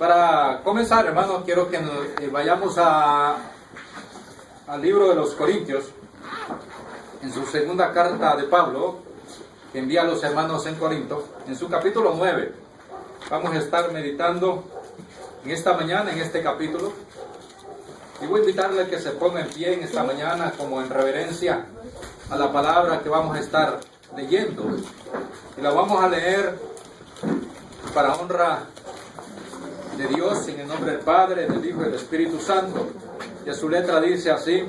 Para comenzar, hermanos, quiero que vayamos al libro de los Corintios, en su segunda carta de Pablo, que envía a los hermanos en Corinto, en su capítulo 9. Vamos a estar meditando en esta mañana, en este capítulo. Y voy a invitarle a que se ponga en pie en esta mañana, como en reverencia a la palabra que vamos a estar leyendo. Y la vamos a leer para honra de Dios, en el nombre del Padre, del Hijo y del Espíritu Santo. Y su letra dice así: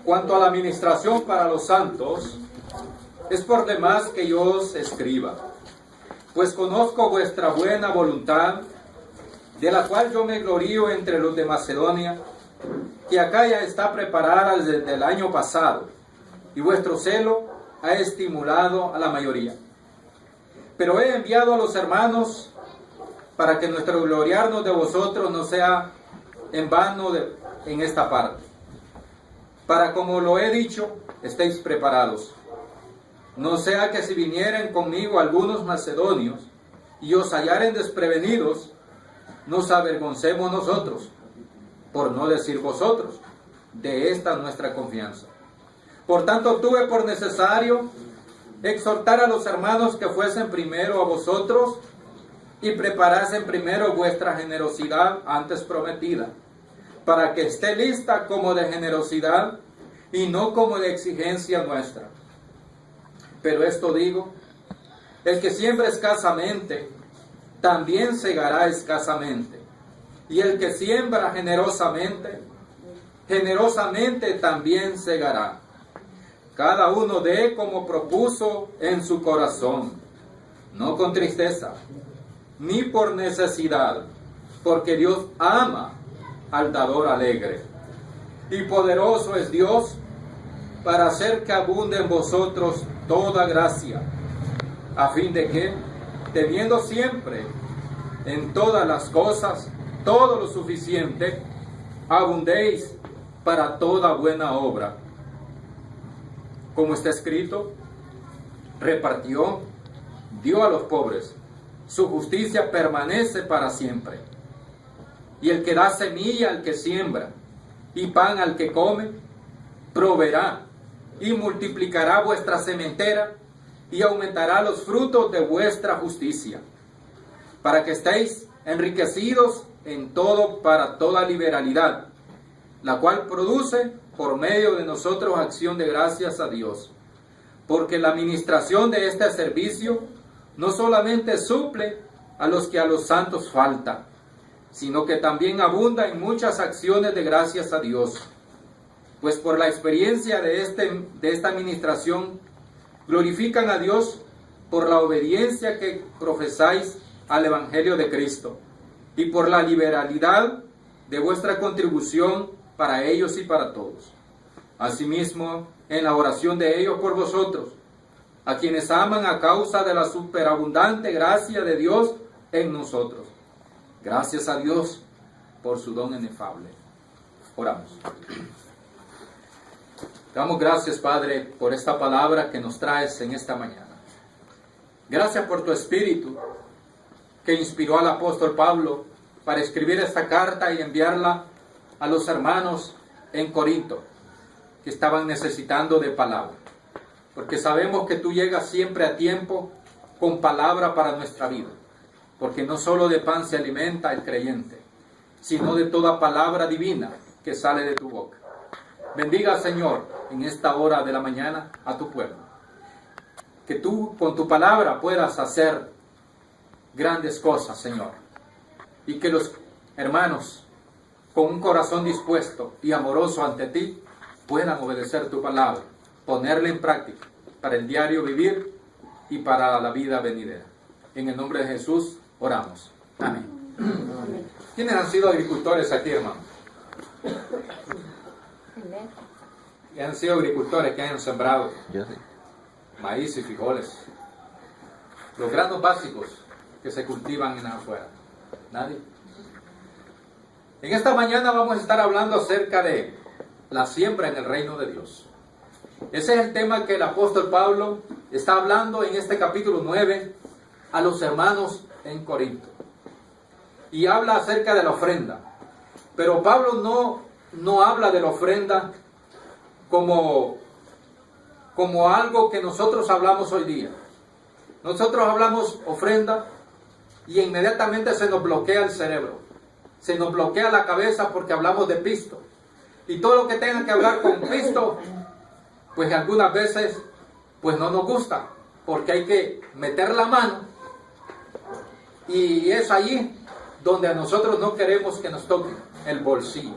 cuanto a la administración para los santos, es por demás que yo os escriba, pues conozco vuestra buena voluntad, de la cual yo me glorío entre los de Macedonia, que acá ya está preparada desde el año pasado, y vuestro celo ha estimulado a la mayoría. Pero he enviado a los hermanos para que nuestro gloriarnos de vosotros no sea en vano en esta parte, para, como lo he dicho, estéis preparados. No sea que si vinieren conmigo algunos macedonios y os hallaren desprevenidos, nos avergoncemos nosotros, por no decir vosotros, de esta nuestra confianza. Por tanto, tuve por necesario exhortar a los hermanos que fuesen primero a vosotros y preparasen primero vuestra generosidad antes prometida, para que esté lista como de generosidad y no como de exigencia nuestra. Pero esto digo, el que siembra escasamente, también segará escasamente. Y el que siembra generosamente, generosamente también segará. Cada uno dé como propuso en su corazón, no con tristeza, ni por necesidad, porque Dios ama al dador alegre. Y poderoso es Dios para hacer que abunde en vosotros toda gracia, a fin de que, teniendo siempre en todas las cosas todo lo suficiente, abundéis para toda buena obra. Como está escrito, repartió, dio a los pobres, su justicia permanece para siempre. Y el que da semilla al que siembra y pan al que come, proveerá y multiplicará vuestra sementera y aumentará los frutos de vuestra justicia, para que estéis enriquecidos en todo para toda liberalidad, la cual produce por medio de nosotros acción de gracias a Dios. Porque la administración de este servicio no solamente suple a los que a los santos falta, sino que también abunda en muchas acciones de gracias a Dios. Pues por la experiencia de esta administración, glorifican a Dios por la obediencia que profesáis al Evangelio de Cristo, y por la liberalidad de vuestra contribución para ellos y para todos. Asimismo, en la oración de ellos por vosotros, a quienes aman a causa de la superabundante gracia de Dios en nosotros. Gracias a Dios por su don inefable. Oramos. Damos gracias, Padre, por esta palabra que nos traes en esta mañana. Gracias por tu Espíritu que inspiró al apóstol Pablo para escribir esta carta y enviarla a los hermanos en Corinto, que estaban necesitando de palabra. Porque sabemos que tú llegas siempre a tiempo con palabra para nuestra vida. Porque no solo de pan se alimenta el creyente, sino de toda palabra divina que sale de tu boca. Bendiga, Señor, en esta hora de la mañana a tu pueblo. Que tú con tu palabra puedas hacer grandes cosas, Señor. Y que los hermanos con un corazón dispuesto y amoroso ante ti puedan obedecer tu palabra, ponerla en práctica para el diario vivir y para la vida venidera. En el nombre de Jesús oramos. Amén. ¿Quiénes han sido agricultores aquí, hermano? ¿Y han sido agricultores que hayan sembrado? Yo sí. Maíz y frijoles? Los granos básicos que se cultivan en afuera. ¿Nadie? En esta mañana vamos a estar hablando acerca de la siembra en el reino de Dios. Ese es el tema que el apóstol Pablo está hablando en este capítulo 9 a los hermanos en Corinto. y habla acerca de la ofrenda. Pero Pablo no habla de la ofrenda como algo que nosotros hablamos hoy día. Nosotros hablamos ofrenda y inmediatamente se nos bloquea el cerebro, se nos bloquea la cabeza porque hablamos de Cristo. Y todo lo que tenga que hablar con Cristo, pues algunas veces pues no nos gusta, porque hay que meter la mano, y es allí donde a nosotros no queremos que nos toque el bolsillo,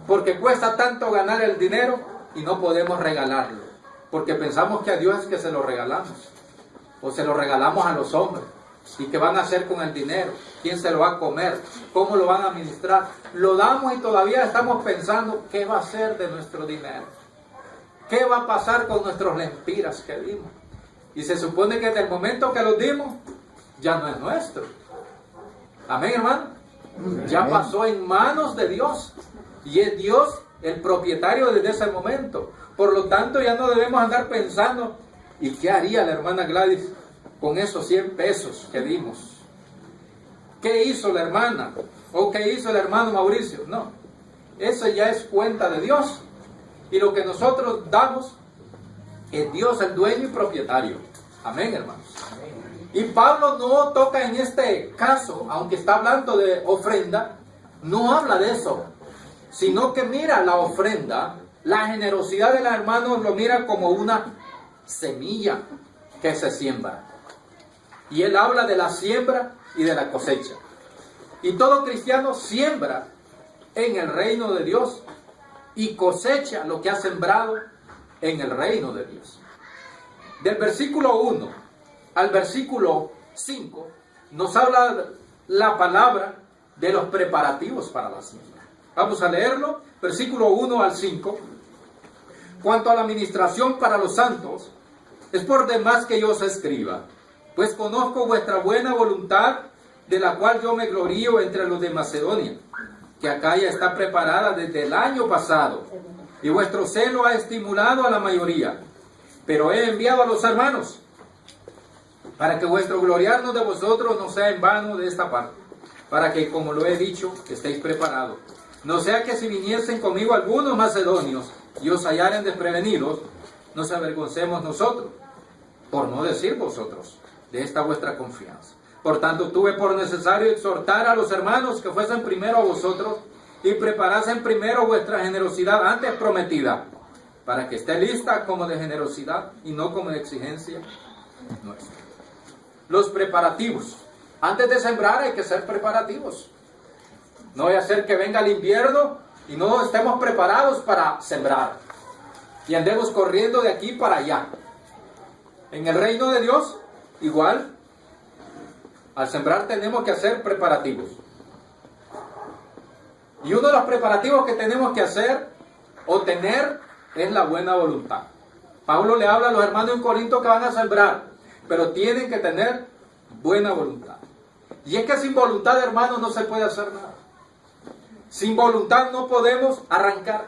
porque cuesta tanto ganar el dinero y no podemos regalarlo, porque pensamos que a Dios es que se lo regalamos, o se lo regalamos a los hombres. ¿Y qué van a hacer con el dinero? ¿Quién se lo va a comer? ¿Cómo lo van a administrar? Lo damos y todavía estamos pensando qué va a hacer de nuestro dinero. ¿Qué va a pasar con nuestros lempiras que dimos? Y se supone que desde el momento que los dimos, ya no es nuestro. Amén, hermano. Ya pasó en manos de Dios. Y es Dios el propietario desde ese momento. Por lo tanto, ya no debemos andar pensando, ¿y qué haría la hermana Gladys con esos 100 pesos que dimos? ¿Qué hizo la hermana? ¿O qué hizo el hermano Mauricio? No, eso ya es cuenta de Dios. Y lo que nosotros damos es Dios el dueño y propietario. Amén, hermanos. Y Pablo no toca en este caso, aunque está hablando de ofrenda, no habla de eso, sino que mira la ofrenda, la generosidad de los hermanos lo mira como una semilla que se siembra. Y él habla de la siembra y de la cosecha. Y todo cristiano siembra en el reino de Dios y cosecha lo que ha sembrado en el reino de Dios. Del versículo 1 al versículo 5 nos habla la palabra de los preparativos para la siembra. Vamos a leerlo, versículo 1 al 5. Cuanto a la administración para los santos, es por demás que yo os escriba, pues conozco vuestra buena voluntad, de la cual yo me glorío entre los de Macedonia, que Acaya está preparada desde el año pasado, y vuestro celo ha estimulado a la mayoría. Pero he enviado a los hermanos, para que vuestro gloriarnos de vosotros no sea en vano de esta parte, para que, como lo he dicho, estéis preparados. No sea que si viniesen conmigo algunos macedonios, y os hallaren desprevenidos, nos avergoncemos nosotros, por no decir vosotros, de esta vuestra confianza. Por tanto, tuve por necesario exhortar a los hermanos que fuesen primero a vosotros y preparasen primero vuestra generosidad antes prometida, para que esté lista como de generosidad y no como de exigencia nuestra. Los preparativos. Antes de sembrar hay que ser preparativos. No vaya a ser que venga el invierno y no estemos preparados para sembrar y andemos corriendo de aquí para allá. En el reino de Dios, igual, al sembrar tenemos que hacer preparativos. Y uno de los preparativos que tenemos que hacer o tener es la buena voluntad. Pablo le habla a los hermanos en Corinto que van a sembrar, pero tienen que tener buena voluntad. Y es que sin voluntad, hermanos, no se puede hacer nada. Sin voluntad no podemos arrancar.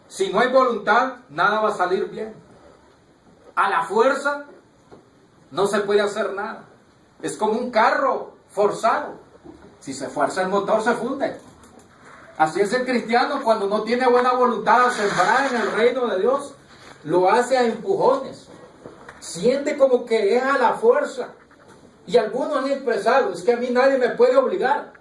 Si no hay voluntad, nada va a salir bien. A la fuerza no se puede hacer nada. Es como un carro forzado. Si se fuerza el motor, se funde. Así es el cristiano cuando no tiene buena voluntad a sembrar en el reino de Dios. Lo hace a empujones. Siente como que es a la fuerza. Y algunos han expresado, es que a mí nadie me puede obligar.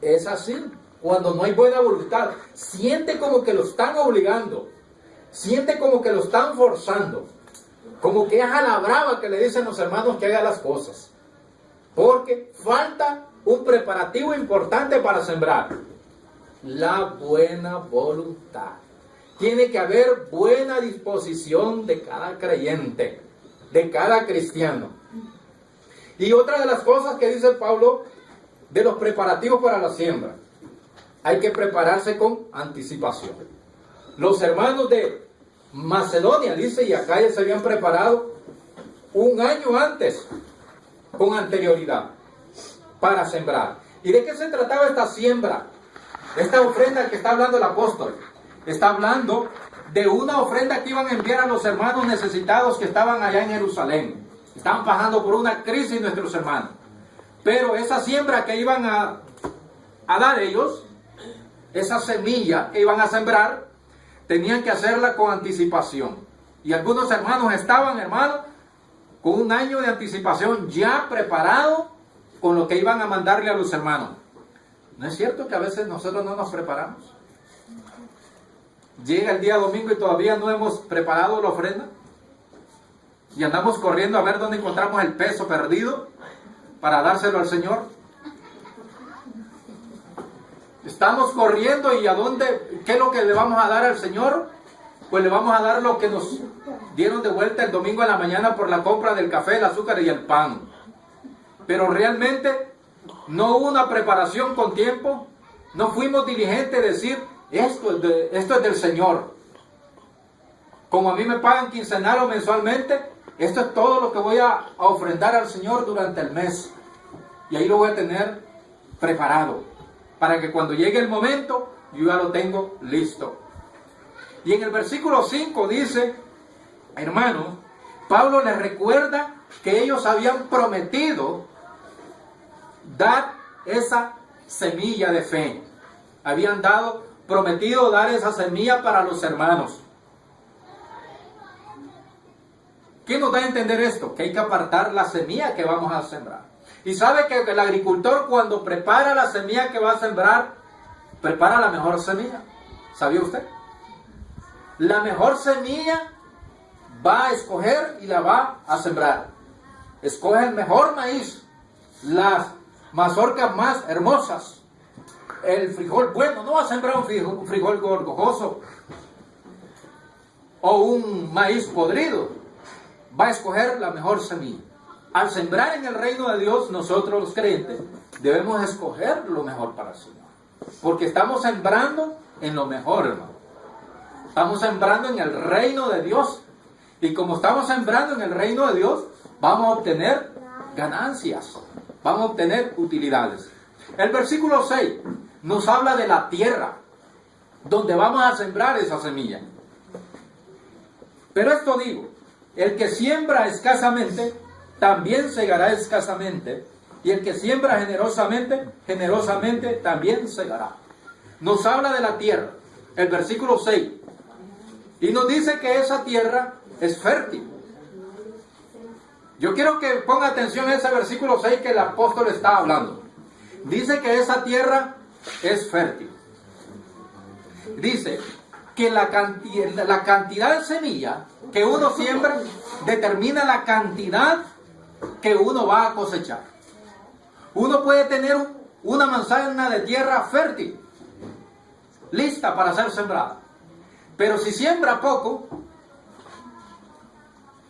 Es así. Cuando no hay buena voluntad, siente como que lo están obligando. Siente como que lo están forzando. Como que es a la brava que le dicen los hermanos que haga las cosas. Porque falta un preparativo importante para sembrar. La buena voluntad. Tiene que haber buena disposición de cada creyente, de cada cristiano. Y otra de las cosas que dice Pablo de los preparativos para la siembra. Hay que prepararse con anticipación. Los hermanos de Macedonia, dice, y acá ya se habían preparado un año antes, con anterioridad, para sembrar. ¿Y de qué se trataba esta siembra? Esta ofrenda que está hablando el apóstol. Está hablando de una ofrenda que iban a enviar a los hermanos necesitados que estaban allá en Jerusalén. Estaban pasando por una crisis nuestros hermanos. Pero esa siembra que iban a dar ellos, esa semilla que iban a sembrar, tenían que hacerla con anticipación. Y algunos hermanos estaban, con un año de anticipación ya preparado con lo que iban a mandarle a los hermanos. ¿No es cierto que a veces nosotros no nos preparamos? Llega el día domingo y todavía no hemos preparado la ofrenda. Y andamos corriendo a ver dónde encontramos el peso perdido para dárselo al Señor. Estamos corriendo y ¿a dónde? ¿Qué es lo que le vamos a dar al Señor? Pues le vamos a dar lo que nos dieron de vuelta el domingo en la mañana por la compra del café, el azúcar y el pan. Pero realmente no hubo una preparación con tiempo. No fuimos diligentes de decir, esto es del Señor. Como a mí me pagan quincenal o mensualmente, esto es todo lo que voy a ofrendar al Señor durante el mes. Y ahí lo voy a tener preparado, para que cuando llegue el momento, yo ya lo tengo listo. Y en el versículo 5 dice, hermanos, Pablo les recuerda que ellos habían prometido dar esa semilla de fe. Habían prometido dar esa semilla para los hermanos. ¿Qué nos da a entender esto? Que hay que apartar la semilla que vamos a sembrar. Y sabe que el agricultor, cuando prepara la semilla que va a sembrar, prepara la mejor semilla. ¿Sabía usted? La mejor semilla va a escoger y la va a sembrar. Escoge el mejor maíz, las mazorcas más hermosas, el frijol bueno. No va a sembrar un frijol gorgojoso o un maíz podrido. Va a escoger la mejor semilla. Al sembrar en el reino de Dios, nosotros los creyentes debemos escoger lo mejor para el Señor. Porque estamos sembrando en lo mejor, hermano. Estamos sembrando en el reino de Dios. Y como estamos sembrando en el reino de Dios, vamos a obtener ganancias. Vamos a obtener utilidades. El versículo 6 nos habla de la tierra donde vamos a sembrar esa semilla. Pero esto digo, el que siembra escasamente, también segará escasamente. Y el que siembra generosamente, generosamente también segará. Nos habla de la tierra, el versículo 6. Y nos dice que esa tierra es fértil. Yo quiero que ponga atención a ese versículo 6 que el apóstol está hablando. Dice que esa tierra es fértil. Dice que la cantidad de semilla que uno siembra determina la cantidad que uno va a cosechar. Uno puede tener una manzana de tierra fértil, lista para ser sembrada. Pero si siembra poco,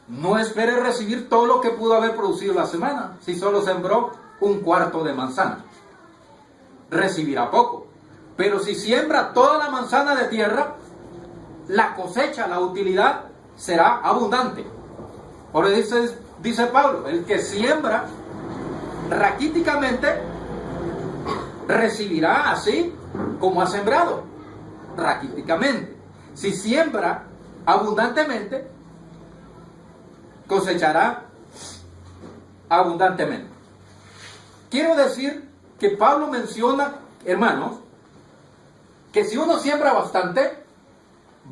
no espere recibir todo lo que pudo haber producido la semana. Si solo sembró un cuarto de manzana, recibirá poco. Pero si siembra toda la manzana de tierra, la cosecha, la utilidad será abundante. Por eso dice Pablo, el que siembra raquíticamente recibirá así como ha sembrado, raquíticamente. Si siembra abundantemente, cosechará abundantemente. Quiero decir que Pablo menciona, hermanos, que si uno siembra bastante,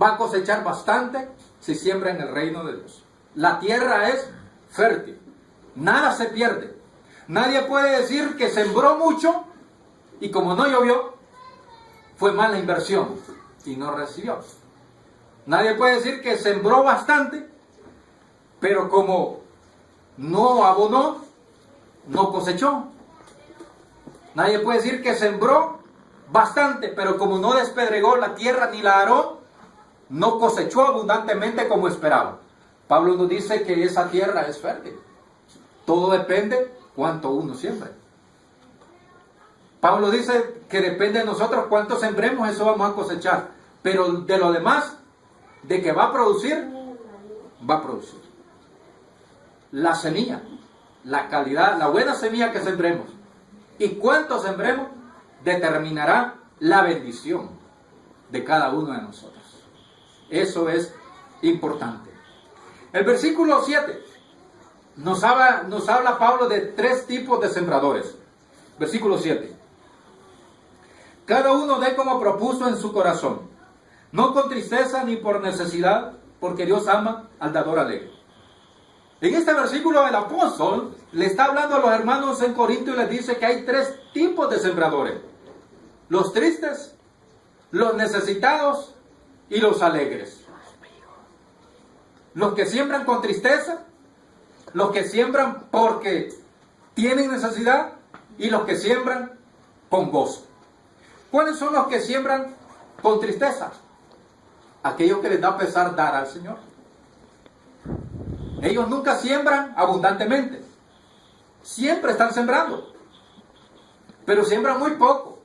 va a cosechar bastante si siembra en el reino de Dios. La tierra es fértil, nada se pierde. Nadie puede decir que sembró mucho y como no llovió, fue mala inversión y no recibió. Nadie puede decir que sembró bastante, pero como no abonó, no cosechó. Nadie puede decir que sembró bastante, pero como no despedregó la tierra ni la aró, no cosechó abundantemente como esperaba. Pablo nos dice que esa tierra es fértil. Todo depende cuánto uno siembre. Pablo dice que depende de nosotros cuánto sembremos, eso vamos a cosechar. Pero de lo demás, de que va a producir, va a producir. La semilla, la calidad, la buena semilla que sembremos y cuánto sembremos determinará la bendición de cada uno de nosotros. Eso es importante. El versículo 7 nos habla Pablo de 3 tipos de sembradores. Versículo 7. Cada uno dé como propuso en su corazón, no con tristeza ni por necesidad, porque Dios ama al dador alegre. En este versículo el apóstol le está hablando a los hermanos en Corinto y les dice que hay 3 tipos de sembradores: los tristes, los necesitados y los alegres. Los que siembran con tristeza, los que siembran porque tienen necesidad y los que siembran con gozo. ¿Cuáles son los que siembran con tristeza? Aquellos que les da pesar dar al Señor. Ellos nunca siembran abundantemente. Siempre están sembrando, pero siembran muy poco.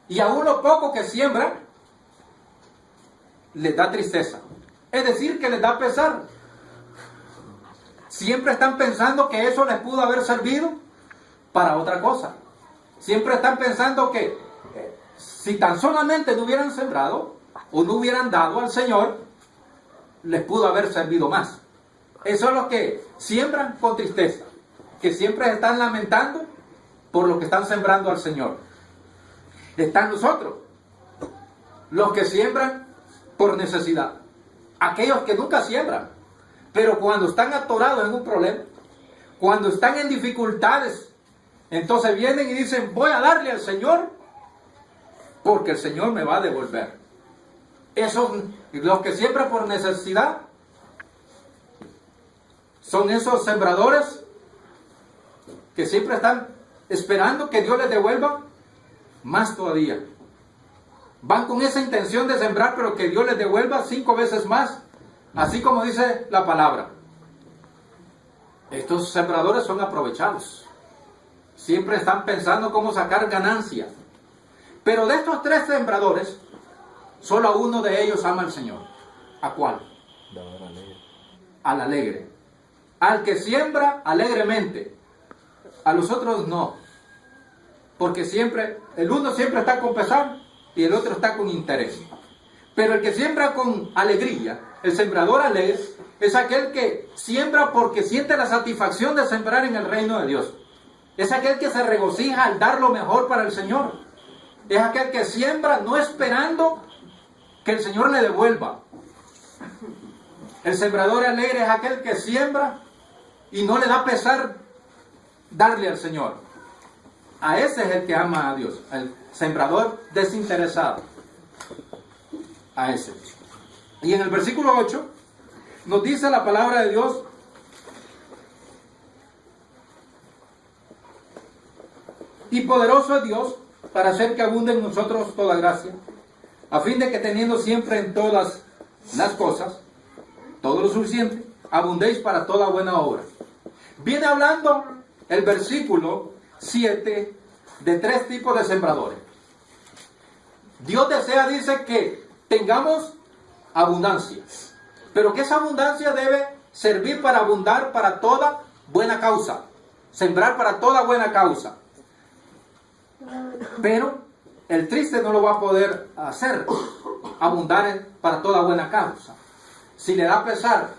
Y aún lo poco que siembran les da tristeza. Es decir, que les da pesar. Siempre están pensando que eso les pudo haber servido para otra cosa. Siempre están pensando que si tan solamente no hubieran sembrado o no hubieran dado al Señor, les pudo haber servido más. Eso es lo que siembran con tristeza, que siempre están lamentando por lo que están sembrando al Señor. Están nosotros, los que siembran por necesidad. Aquellos que nunca siembran, pero cuando están atorados en un problema, cuando están en dificultades, entonces vienen y dicen: voy a darle al Señor porque el Señor me va a devolver. Esos, los que siembran por necesidad, son esos sembradores que siempre están esperando que Dios les devuelva más todavía. Van con esa intención de sembrar, pero que Dios les devuelva 5 veces más, así como dice la palabra. Estos sembradores son aprovechados. Siempre están pensando cómo sacar ganancia. Pero de estos 3 sembradores, solo a uno de ellos ama al Señor. ¿A cuál? Al alegre. Al que siembra alegremente. A los otros no. Porque siempre, el uno siempre está con pesar y el otro está con interés. Pero el que siembra con alegría, el sembrador alegre, es aquel que siembra porque siente la satisfacción de sembrar en el reino de Dios. Es aquel que se regocija al dar lo mejor para el Señor. Es aquel que siembra no esperando que el Señor le devuelva. El sembrador alegre es aquel que siembra y no le da pesar darle al Señor. A ese es el que ama a Dios, el sembrador desinteresado. A ese. Y en el versículo 8 nos dice la palabra de Dios: y poderoso es Dios para hacer que abunde en nosotros toda gracia, a fin de que teniendo siempre en todas las cosas todo lo suficiente, abundéis para toda buena obra. Viene hablando el versículo 7 de 3 tipos de sembradores. Dios desea, dice, que tengamos abundancia, pero que esa abundancia debe servir para abundar para toda buena causa, sembrar para toda buena causa. Pero el triste no lo va a poder hacer, abundar para toda buena causa. Si le da pesar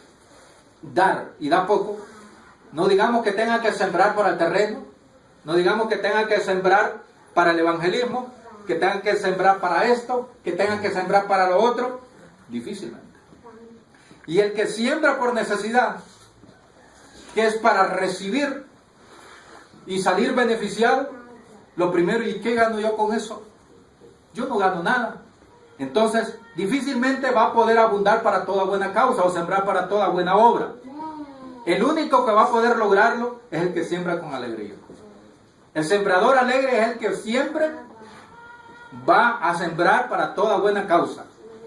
dar y da poco, no digamos que tenga que sembrar para el terreno, no digamos que tenga que sembrar para el evangelismo, que tenga que sembrar para esto, que tenga que sembrar para lo otro, difícilmente. Y el que siembra por necesidad, que es para recibir y salir beneficiado, lo primero: ¿y qué gano yo con eso? Yo no gano nada. Entonces, difícilmente va a poder abundar para toda buena causa o sembrar para toda buena obra. El único que va a poder lograrlo es el que siembra con alegría. El sembrador alegre es el que siempre va a sembrar para toda buena causa.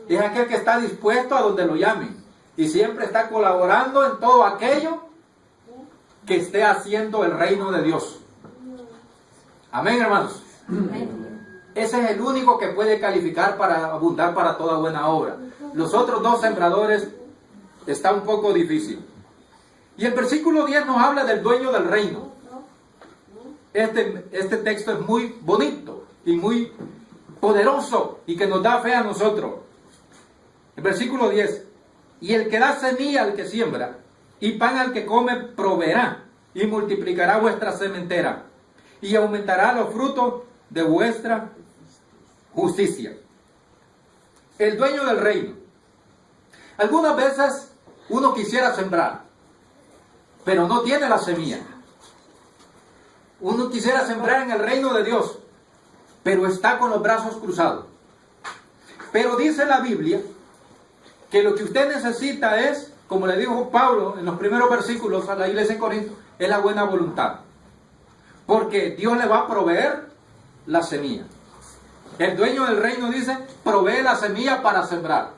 Es aquel que está dispuesto a donde lo llamen y siempre está colaborando en todo aquello que esté haciendo el reino de Dios. Amén, hermanos. Amén. Ese es el único que puede calificar para abundar para toda buena obra. Los otros 2 sembradores está un poco difícil. Y el versículo 10 nos habla del dueño del reino. Este texto es muy bonito y muy poderoso y que nos da fe a nosotros. El versículo 10: y el que da semilla al que siembra y pan al que come proveerá y multiplicará vuestra sementera, y aumentará los frutos de vuestra justicia. El dueño del reino. Algunas veces uno quisiera sembrar, pero no tiene la semilla. Uno quisiera sembrar en el reino de Dios, pero está con los brazos cruzados. Pero dice la Biblia que lo que usted necesita es, como le dijo Pablo en los primeros versículos a la iglesia de Corinto, es la buena voluntad. Porque Dios le va a proveer la semilla. El dueño del reino dice, provee la semilla para sembrar.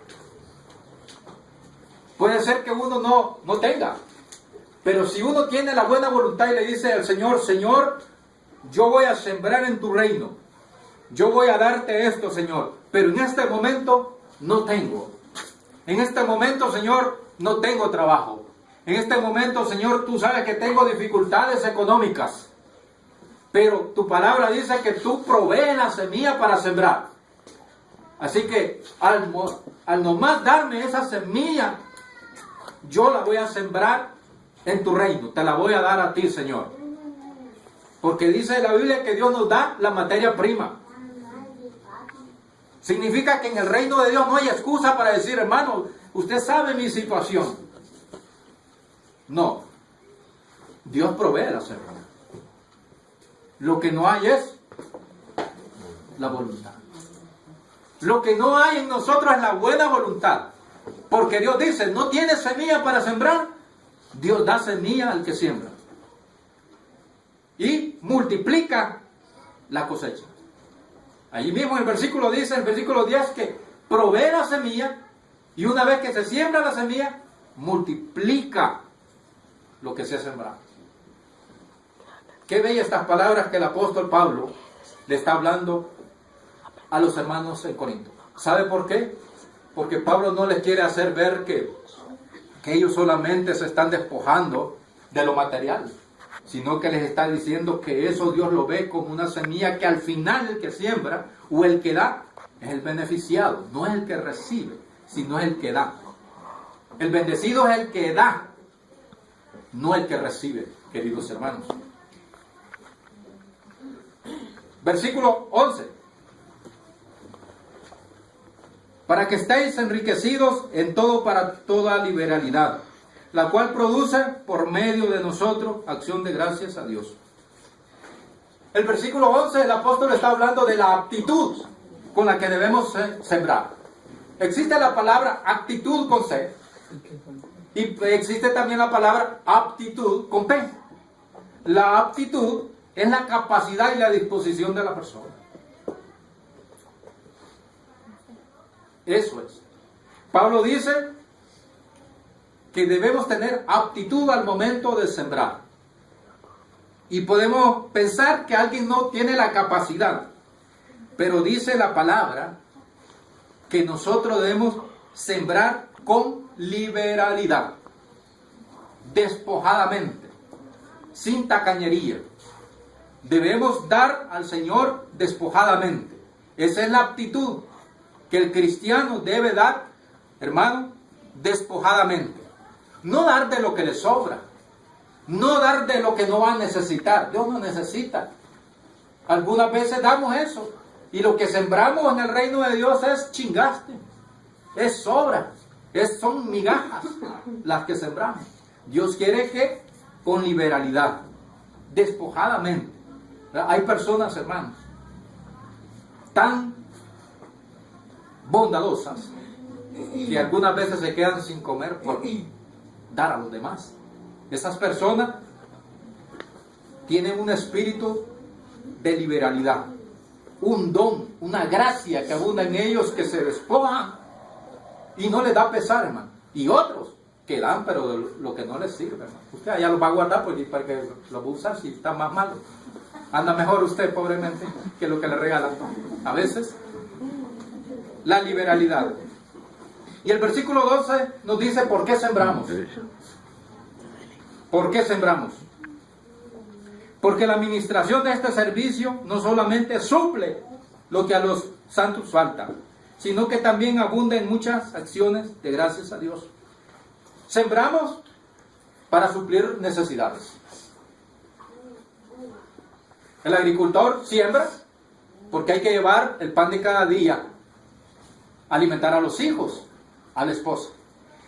Puede ser que uno no tenga, pero si uno tiene la buena voluntad y le dice al Señor, Señor, yo voy a sembrar en tu reino, yo voy a darte esto, Señor, pero en este momento no tengo. En este momento, Señor, no tengo trabajo. En este momento, Señor, tú sabes que tengo dificultades económicas, pero tu palabra dice que tú provees la semilla para sembrar. Así que al nomás darme esa semilla, yo la voy a sembrar en tu reino, te la voy a dar a ti, Señor. Porque dice la Biblia que Dios nos da la materia prima. Significa que en el reino de Dios no hay excusa para decir, hermano, usted sabe mi situación. No. Dios provee la semilla. Lo que no hay es la voluntad. Lo que no hay en nosotros es la buena voluntad. Porque Dios dice, no tienes semilla para sembrar, Dios da semilla al que siembra. Y multiplica la cosecha. Allí mismo el versículo dice, el versículo 10, que provee la semilla y una vez que se siembra la semilla, multiplica lo que se ha sembrado. Qué bellas estas palabras que el apóstol Pablo le está hablando a los hermanos en Corinto. ¿Sabe por qué? Porque Pablo no les quiere hacer ver que ellos solamente se están despojando de lo material, sino que les está diciendo que eso Dios lo ve como una semilla que al final el que siembra o el que da es el beneficiado, no es el que recibe, sino es el que da. El bendecido es el que da, no el que recibe, queridos hermanos. Versículo 11. Para que estéis enriquecidos en todo para toda liberalidad, la cual produce por medio de nosotros acción de gracias a Dios. El versículo 11, el apóstol está hablando de la aptitud con la que debemos sembrar. Existe la palabra actitud con C y existe también la palabra aptitud con P. La aptitud es la capacidad y la disposición de la persona. Eso es. Pablo dice que debemos tener aptitud al momento de sembrar. Y podemos pensar que alguien no tiene la capacidad, pero dice la palabra que nosotros debemos sembrar con liberalidad, despojadamente, sin tacañería. Debemos dar al Señor despojadamente. Esa es la aptitud que el cristiano debe dar, hermano, despojadamente. No dar de lo que le sobra. No dar de lo que no va a necesitar. Dios no necesita. Algunas veces damos eso. Y lo que sembramos en el reino de Dios es chingaste. Es sobra. Son migajas las que sembramos. Dios quiere que con liberalidad, despojadamente. Hay personas, hermanos, tan bondadosas que algunas veces se quedan sin comer por dar a los demás. Esas personas tienen un espíritu de liberalidad, un don, una gracia que abunda en ellos, que se despojan y no les da pesar, hermano. Y otros que dan, pero de lo que no les sirve, hermano. Usted allá lo va a guardar porque para que lo va a usar si está más malo. Anda mejor usted, pobremente, que lo que le regalan. A veces, la liberalidad. Y el versículo 12 nos dice por qué sembramos. ¿Por qué sembramos? Porque la administración de este servicio no solamente suple lo que a los santos falta, sino que también abunda en muchas acciones de gracias a Dios. Sembramos para suplir necesidades. El agricultor siembra porque hay que llevar el pan de cada día, alimentar a los hijos, a la esposa.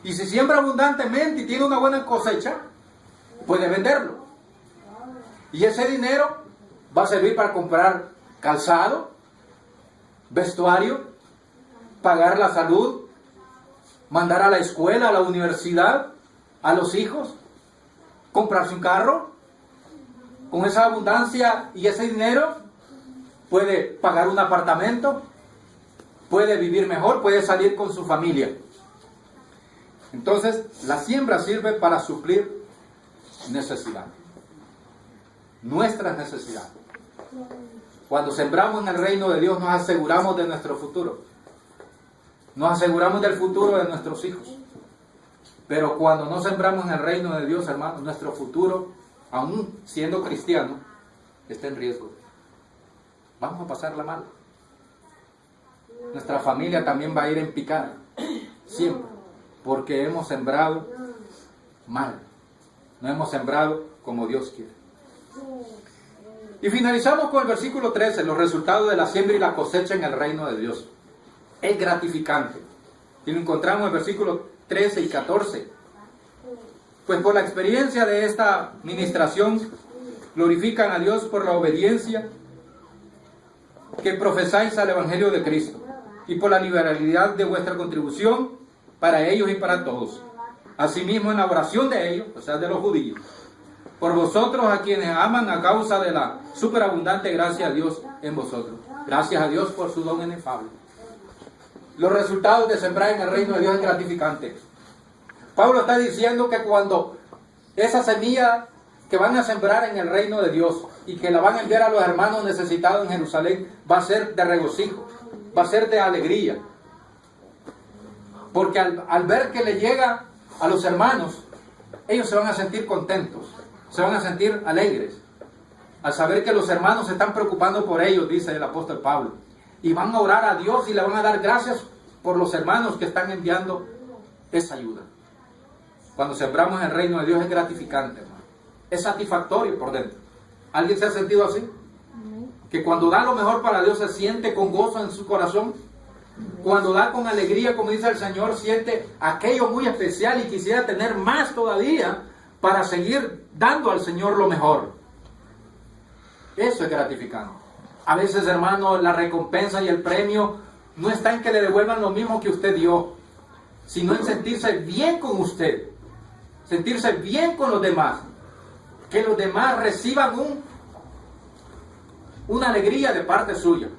Y si siembra abundantemente y tiene una buena cosecha, puede venderlo. Y ese dinero va a servir para comprar calzado, vestuario, pagar la salud, mandar a la escuela, a la universidad, a los hijos, comprarse un carro. Con esa abundancia y ese dinero puede pagar un apartamento, puede vivir mejor, puede salir con su familia. Entonces, la siembra sirve para suplir necesidad, nuestras necesidades. Cuando sembramos en el reino de Dios, nos aseguramos de nuestro futuro. Nos aseguramos del futuro de nuestros hijos. Pero cuando no sembramos en el reino de Dios, hermanos, nuestro futuro, aún siendo cristiano, está en riesgo. Vamos a pasarla mal. Nuestra familia también va a ir en picada, siempre, porque hemos sembrado mal. No hemos sembrado como Dios quiere. Y finalizamos con el versículo 13, los resultados de la siembra y la cosecha en el reino de Dios. Es gratificante. Y lo encontramos en el versículo 13 y 14. Pues por la experiencia de esta ministración, glorifican a Dios por la obediencia que profesáis al Evangelio de Cristo, y por la liberalidad de vuestra contribución para ellos y para todos. Asimismo, en la oración de ellos, o sea, de los judíos, por vosotros, a quienes aman a causa de la superabundante gracia de Dios en vosotros. Gracias a Dios por su don inefable. Los resultados de sembrar en el reino de Dios es gratificante. Pablo está diciendo que cuando esa semilla que van a sembrar en el reino de Dios y que la van a enviar a los hermanos necesitados en Jerusalén, va a ser de regocijo, va a ser de alegría. Porque al ver que le llega a los hermanos, ellos se van a sentir contentos, se van a sentir alegres, al saber que los hermanos se están preocupando por ellos, dice el apóstol Pablo. Y van a orar a Dios y le van a dar gracias por los hermanos que están enviando esa ayuda. Cuando sembramos en el reino de Dios es gratificante, hermano. Es satisfactorio por dentro. ¿Alguien se ha sentido así? Que cuando da lo mejor para Dios se siente con gozo en su corazón. Cuando da con alegría, como dice el Señor, siente aquello muy especial y quisiera tener más todavía para seguir dando al Señor lo mejor. Eso es gratificante. A veces, hermano, la recompensa y el premio no está en que le devuelvan lo mismo que usted dio, sino en sentirse bien con usted, sentirse bien con los demás, que los demás reciban una alegría de parte suya.